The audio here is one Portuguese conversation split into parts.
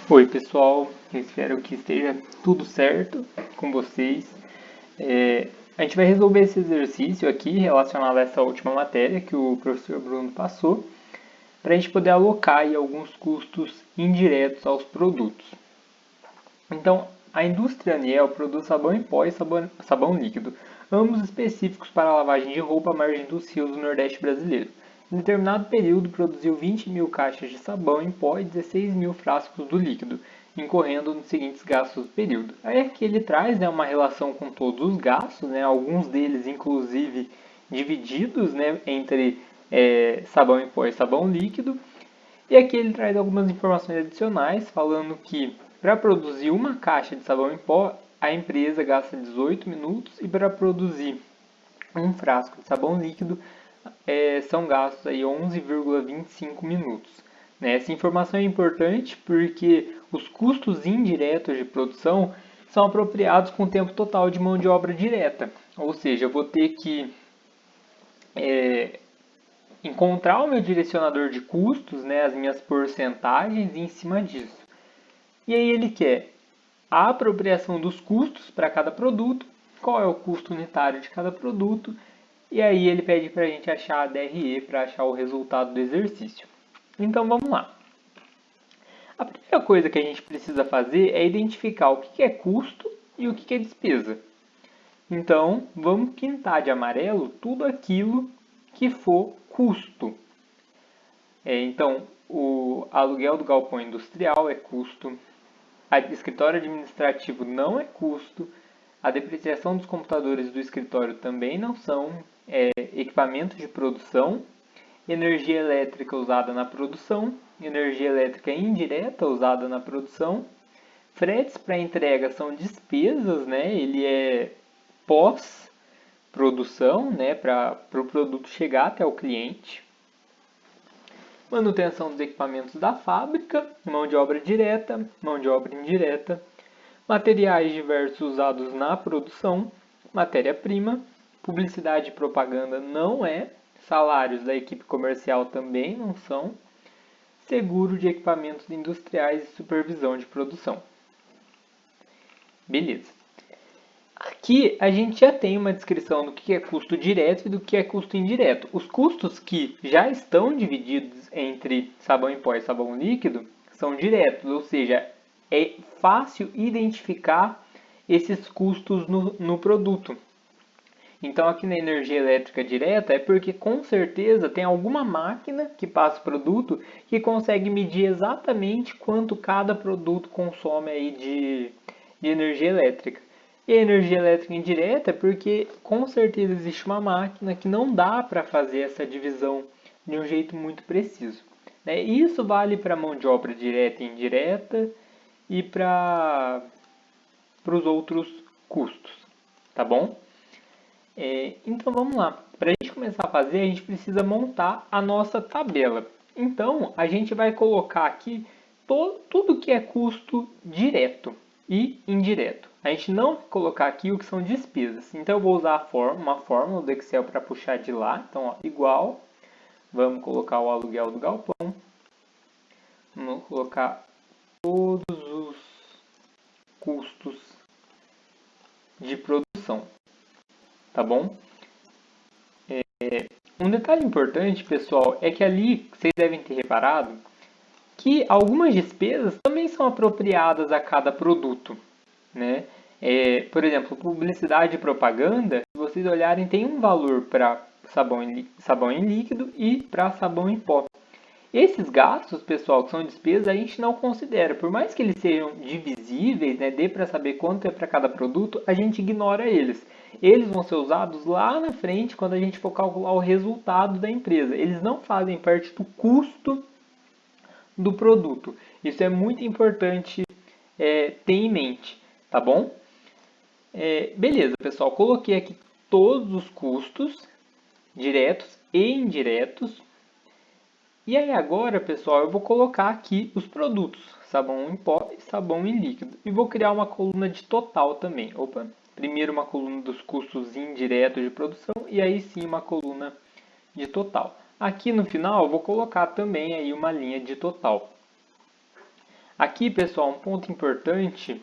Oi pessoal, eu espero que esteja tudo certo com vocês. A gente vai resolver esse exercício aqui relacionado a essa última matéria que o professor Bruno passou, para a gente poder alocar aí alguns custos indiretos aos produtos. Então, a indústria Aniel produz sabão em pó e sabão líquido, ambos específicos para a lavagem de roupa à margem dos rios do Nordeste brasileiro. Em determinado período, produziu 20 mil caixas de sabão em pó e 16 mil frascos do líquido, incorrendo nos seguintes gastos do período. Aí aqui ele traz, né, uma relação com todos os gastos, né, alguns deles inclusive divididos, né, entre sabão em pó e sabão líquido. E aqui ele traz algumas informações adicionais, falando que para produzir uma caixa de sabão em pó, a empresa gasta 18 minutos e para produzir um frasco de sabão líquido são gastos aí 11,25 minutos. Né? Essa informação é importante porque os custos indiretos de produção são apropriados com o tempo total de mão de obra direta. Ou seja, eu vou ter que encontrar o meu direcionador de custos, né, as minhas porcentagens em cima disso. E aí ele quer a apropriação dos custos para cada produto, qual é o custo unitário de cada produto, e aí ele pede para a gente achar a DRE para achar o resultado do exercício. Então vamos lá. A primeira coisa que a gente precisa fazer é identificar o que é custo e o que é despesa. Então vamos pintar de amarelo tudo aquilo que for custo. Então, o aluguel do galpão industrial é custo, a escritório administrativo não é custo, a depreciação dos computadores do escritório também não são, equipamentos de produção, energia elétrica usada na produção, energia elétrica indireta usada na produção, fretes para entrega são despesas, né? Ele é pós-produção, né? Para o produto chegar até o cliente. Manutenção dos equipamentos da fábrica, mão de obra direta, mão de obra indireta, materiais diversos usados na produção, matéria-prima, publicidade e propaganda não é, salários da equipe comercial também não são, seguro de equipamentos industriais e supervisão de produção. Beleza. Aqui a gente já tem uma descrição do que é custo direto e do que é custo indireto. Os custos que já estão divididos entre sabão em pó e sabão líquido são diretos, ou seja, é fácil identificar esses custos no produto. Então aqui na energia elétrica direta é porque com certeza tem alguma máquina que passa o produto que consegue medir exatamente quanto cada produto consome aí de energia elétrica. E a energia elétrica indireta é porque com certeza existe uma máquina que não dá para fazer essa divisão de um jeito muito preciso. Né? Isso vale para mão de obra direta e indireta e para os outros custos, tá bom? Então vamos lá. Para a gente começar a fazer, a gente precisa montar a nossa tabela. Então a gente vai colocar aqui tudo que é custo direto e indireto. A gente não vai colocar aqui o que são despesas. Então eu vou usar uma fórmula do Excel para puxar de lá. Então, ó, igual, vamos colocar o aluguel do galpão. Vamos colocar todos os custos de produção, tá bom? Um detalhe importante, pessoal, é que ali vocês devem ter reparado que algumas despesas também são apropriadas a cada produto, né? Por exemplo, publicidade e propaganda, se vocês olharem, tem um valor para sabão em líquido e para sabão em pó. Esses gastos, pessoal, que são despesas, a gente não considera. Por mais que eles sejam divisíveis, né, dê para saber quanto é para cada produto, a gente ignora eles. Eles vão ser usados lá na frente quando a gente for calcular o resultado da empresa. Eles não fazem parte do custo do produto. Isso é muito importante ter em mente, tá bom? Beleza, pessoal. Coloquei aqui todos os custos, diretos e indiretos. E aí agora, pessoal, eu vou colocar aqui os produtos, sabão em pó e sabão em líquido. E vou criar uma coluna de total também. Opa, primeiro uma coluna dos custos indiretos de produção e aí sim uma coluna de total. Aqui no final eu vou colocar também aí uma linha de total. Aqui, pessoal, um ponto importante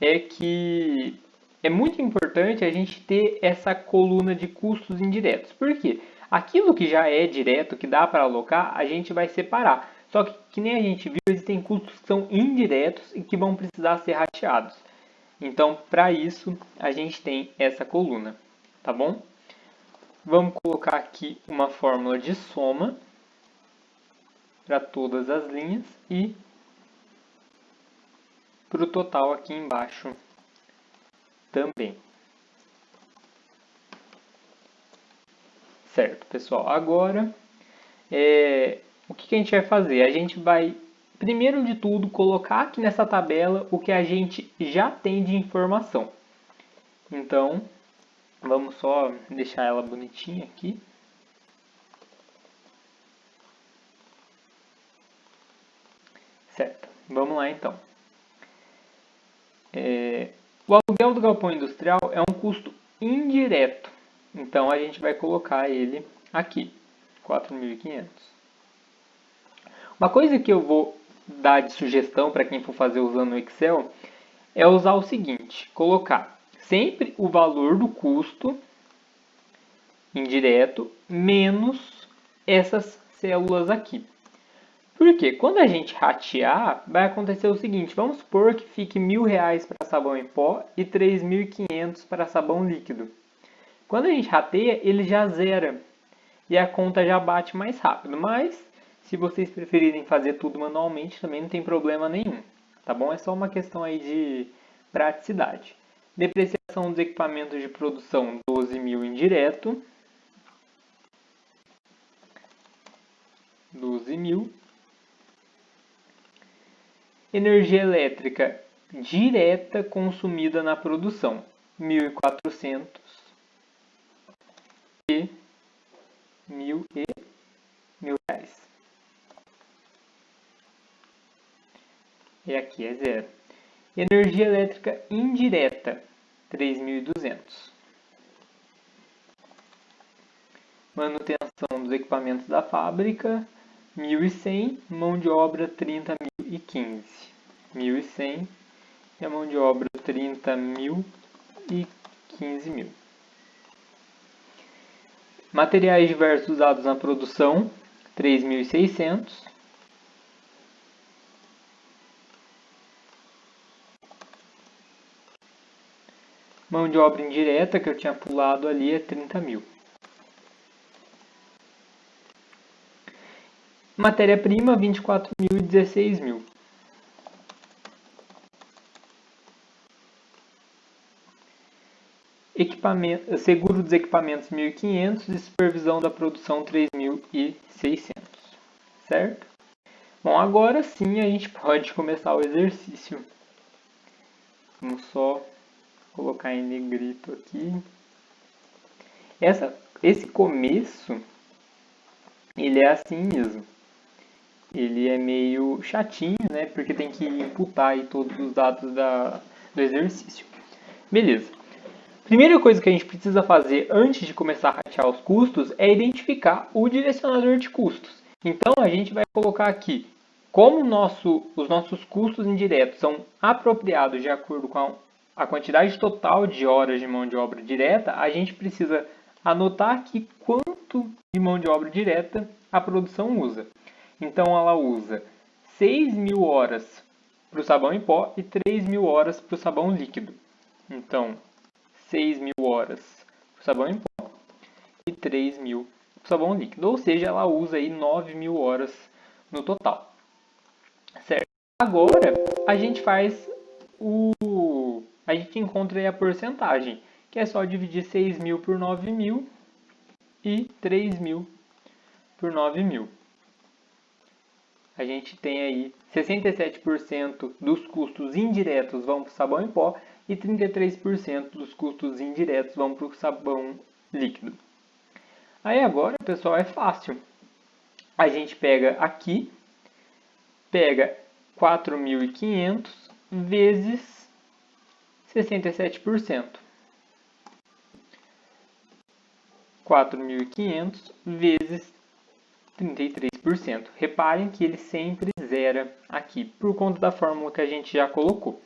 é que é muito importante a gente ter essa coluna de custos indiretos. Por quê? Aquilo que já é direto, que dá para alocar, a gente vai separar. Só que nem a gente viu, existem custos que são indiretos e que vão precisar ser rateados. Então, para isso, a gente tem essa coluna, tá bom? Vamos colocar aqui uma fórmula de soma para todas as linhas e para o total aqui embaixo também. Certo, pessoal. Agora, o que a gente vai fazer? A gente vai, primeiro de tudo, colocar aqui nessa tabela o que a gente já tem de informação. Então, vamos só deixar ela bonitinha aqui. Certo, vamos lá então. O aluguel do galpão industrial é um custo indireto. Então, a gente vai colocar ele aqui, 4.500. Uma coisa que eu vou dar de sugestão para quem for fazer usando o Excel é usar o seguinte, colocar sempre o valor do custo indireto menos essas células aqui. Porque quando a gente ratear, vai acontecer o seguinte, vamos supor que fique R$1.000 para sabão em pó e 3.500 para sabão líquido. Quando a gente rateia, ele já zera e a conta já bate mais rápido, mas se vocês preferirem fazer tudo manualmente, também não tem problema nenhum, tá bom? É só uma questão aí de praticidade. Depreciação dos equipamentos de produção, 12.000 indireto. 12.000. Energia elétrica direta consumida na produção, 1.400 e R$1.000. E aqui é zero. Energia elétrica indireta, 3.200. Manutenção dos equipamentos da fábrica, 1.100. Mão de obra, 30.015. 1.100 e a mão de obra, 30.000 e 15.000. Materiais diversos usados na produção, 3.600. Mão de obra indireta, que eu tinha pulado ali, é 30.000. Matéria-prima, 24.000 e 16.000. Seguro dos equipamentos, 1.500 e supervisão da produção, 3.600. Certo? Bom, agora sim a gente pode começar o exercício. Vamos só colocar em negrito aqui. Esse começo, ele é assim mesmo. Ele é meio chatinho, né? Porque tem que imputar aí todos os dados do exercício. Beleza. Primeira coisa que a gente precisa fazer antes de começar a ratear os custos é identificar o direcionador de custos. Então a gente vai colocar aqui, como os nossos custos indiretos são apropriados de acordo com a quantidade total de horas de mão de obra direta, a gente precisa anotar aqui quanto de mão de obra direta a produção usa. Então ela usa 6.000 horas para o sabão em pó e 3.000 horas para o sabão líquido. Então, 6.000 horas para o sabão em pó e 3.000 para o sabão líquido. Ou seja, ela usa aí 9.000 horas no total. Certo? Agora, a gente faz a gente encontra aí a porcentagem, que é só dividir 6.000 por 9.000 e 3.000 por 9.000. A gente tem aí 67% dos custos indiretos vão para o sabão em pó e 33% dos custos indiretos vão para o sabão líquido. Aí agora, pessoal, é fácil. A gente pega aqui, pega 4.500 vezes 67%. 4.500 vezes 33%. Reparem que ele sempre zera aqui, por conta da fórmula que a gente já colocou.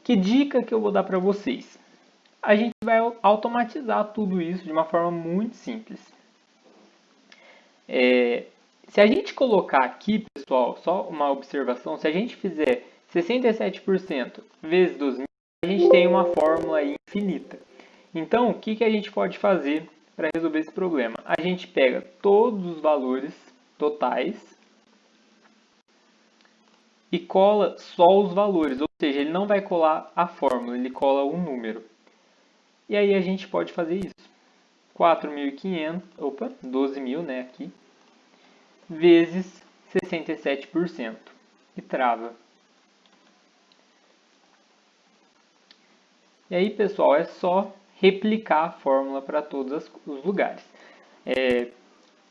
Que dica que eu vou dar para vocês? A gente vai automatizar tudo isso de uma forma muito simples. Se a gente colocar aqui, pessoal, só uma observação, se a gente fizer 67% vezes 2.000, a gente tem uma fórmula infinita. Então, o que a gente pode fazer para resolver esse problema? A gente pega todos os valores totais e cola só os valores, ou seja, ele não vai colar a fórmula, ele cola um número. E aí a gente pode fazer isso. 12.000, né, aqui, vezes 67%. E trava. E aí, pessoal, é só replicar a fórmula para todos os lugares.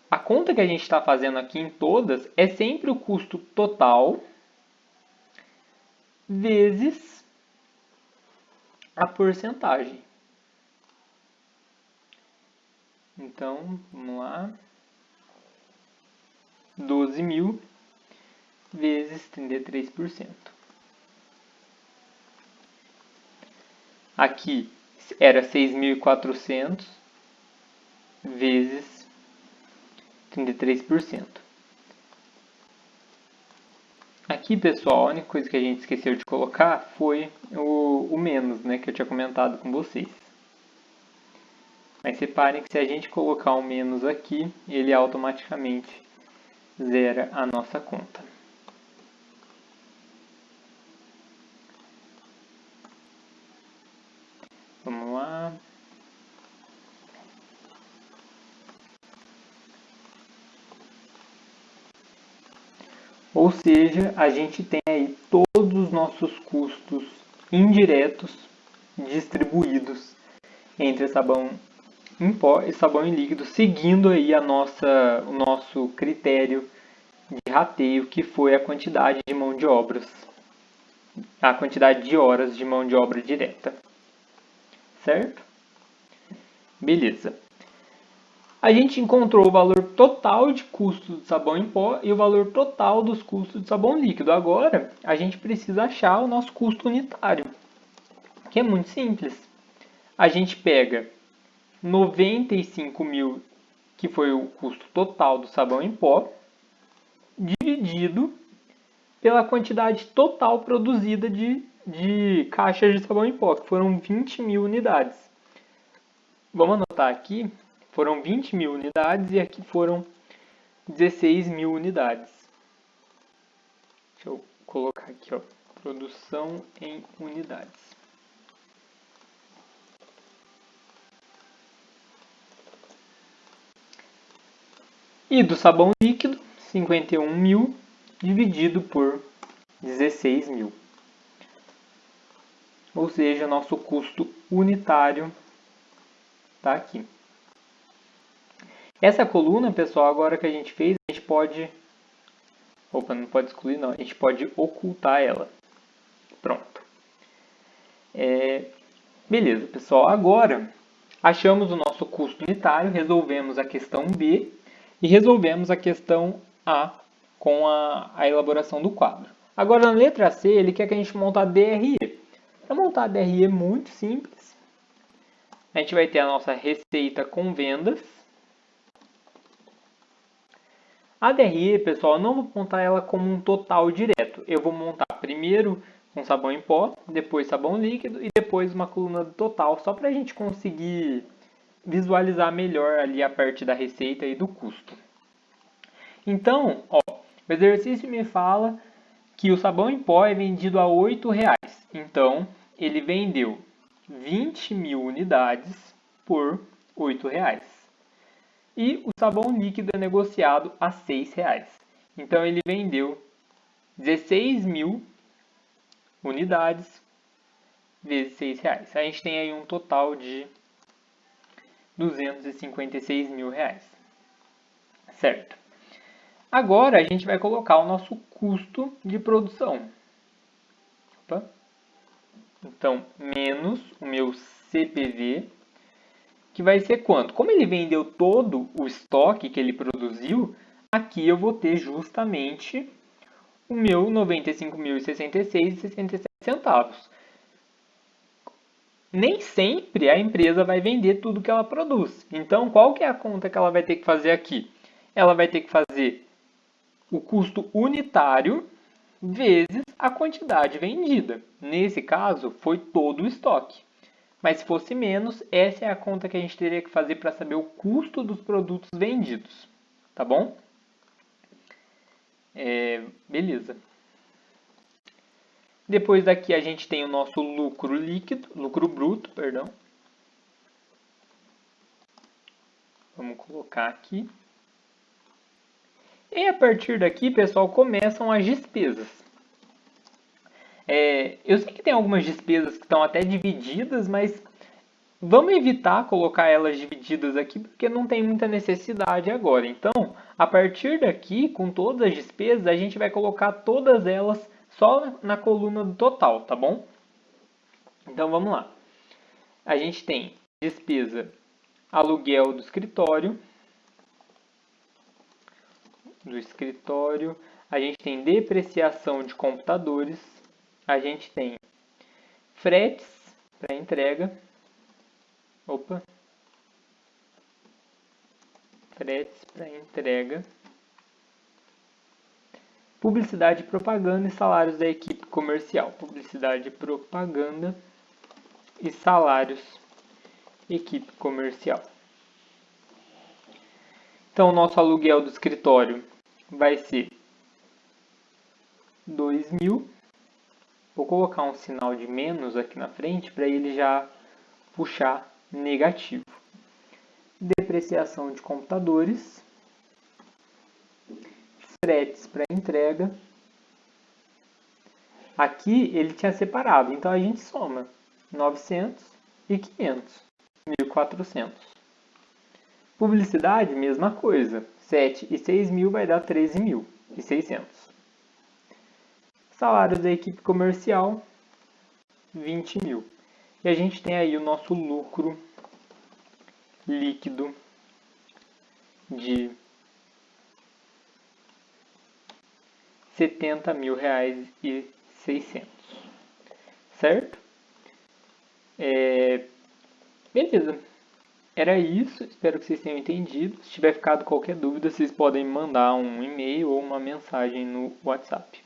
A conta que a gente está fazendo aqui em todas é sempre o custo total vezes a porcentagem. Então, vamos lá. 12.000 vezes 33%. Aqui era 6.400 vezes 33%. Aqui, pessoal, a única coisa que a gente esqueceu de colocar foi o menos, né, que eu tinha comentado com vocês. Mas reparem que se a gente colocar um menos aqui, ele automaticamente zera a nossa conta. Vamos lá. Ou seja, a gente tem aí todos os nossos custos indiretos distribuídos entre sabão em pó e sabão em líquido, seguindo aí o nosso critério de rateio, que foi a quantidade de mão de obras, a quantidade de horas de mão de obra direta. Certo? Beleza. A gente encontrou o valor total de custos de sabão em pó e o valor total dos custos de sabão líquido. Agora, a gente precisa achar o nosso custo unitário, que é muito simples. A gente pega 95.000, que foi o custo total do sabão em pó, dividido pela quantidade total produzida de caixas de sabão em pó, que foram 20.000 unidades. Vamos anotar aqui, foram 20.000 unidades e aqui foram 16.000 unidades. Deixa eu colocar aqui, ó, produção em unidades. E do sabão líquido, 51.000 dividido por 16.000. Ou seja, nosso custo unitário está aqui. Essa coluna, pessoal, agora que a gente fez, a gente pode... Opa, não pode excluir não, a gente pode ocultar ela. Pronto. Beleza, pessoal, agora achamos o nosso custo unitário, resolvemos a questão B e resolvemos a questão A com a elaboração do quadro. Agora na letra C, ele quer que a gente monte a DRE. Para montar a DRE é muito simples. A gente vai ter a nossa receita com vendas. A DRE, pessoal, eu não vou montar ela como um total direto. Eu vou montar primeiro com sabão em pó, depois sabão líquido e depois uma coluna do total, só para a gente conseguir visualizar melhor ali a parte da receita e do custo. Então, ó, o exercício me fala que o sabão em pó é vendido a R$ 8,00. Então, ele vendeu 20.000 unidades por R$ 8,00. E o sabão líquido é negociado a R$ 6,00. Então, ele vendeu 16.000 unidades vezes R$ 6,00. A gente tem aí um total de R$ 256.000. Certo? Agora a gente vai colocar o nosso custo de produção. Opa. Então, menos o meu CPV, que vai ser quanto? Como ele vendeu todo o estoque que ele produziu, aqui eu vou ter justamente o meu R$ 95.066,67. Nem sempre a empresa vai vender tudo que ela produz. Então, qual que é a conta que ela vai ter que fazer aqui? Ela vai ter que fazer o custo unitário vezes a quantidade vendida. Nesse caso, foi todo o estoque. Mas se fosse menos, essa é a conta que a gente teria que fazer para saber o custo dos produtos vendidos. Tá bom? Beleza. Depois daqui a gente tem o nosso lucro líquido, lucro bruto, perdão. Vamos colocar aqui. E a partir daqui, pessoal, começam as despesas. Eu sei que tem algumas despesas que estão até divididas, mas vamos evitar colocar elas divididas aqui porque não tem muita necessidade agora. Então, a partir daqui, com todas as despesas, a gente vai colocar todas elas só na coluna do total, tá bom? Então, vamos lá. A gente tem despesa aluguel do escritório. A gente tem depreciação de computadores. A gente tem fretes para entrega. Fretes para entrega. Publicidade, propaganda e salários da equipe comercial. Publicidade, propaganda e salários equipe comercial. Então, o nosso aluguel do escritório vai ser 2.000. Vou colocar um sinal de menos aqui na frente para ele já puxar negativo. Depreciação de computadores. Fretes para entrega. Aqui ele tinha separado, então a gente soma 900 e 500, 1.400. Publicidade, mesma coisa, 7 e 6.000 vai dar 13.600. Salários da equipe comercial, 20.000. E a gente tem aí o nosso lucro líquido de R$ 70.600. Certo? Beleza. Era isso. Espero que vocês tenham entendido. Se tiver ficado qualquer dúvida, vocês podem mandar um e-mail ou uma mensagem no WhatsApp.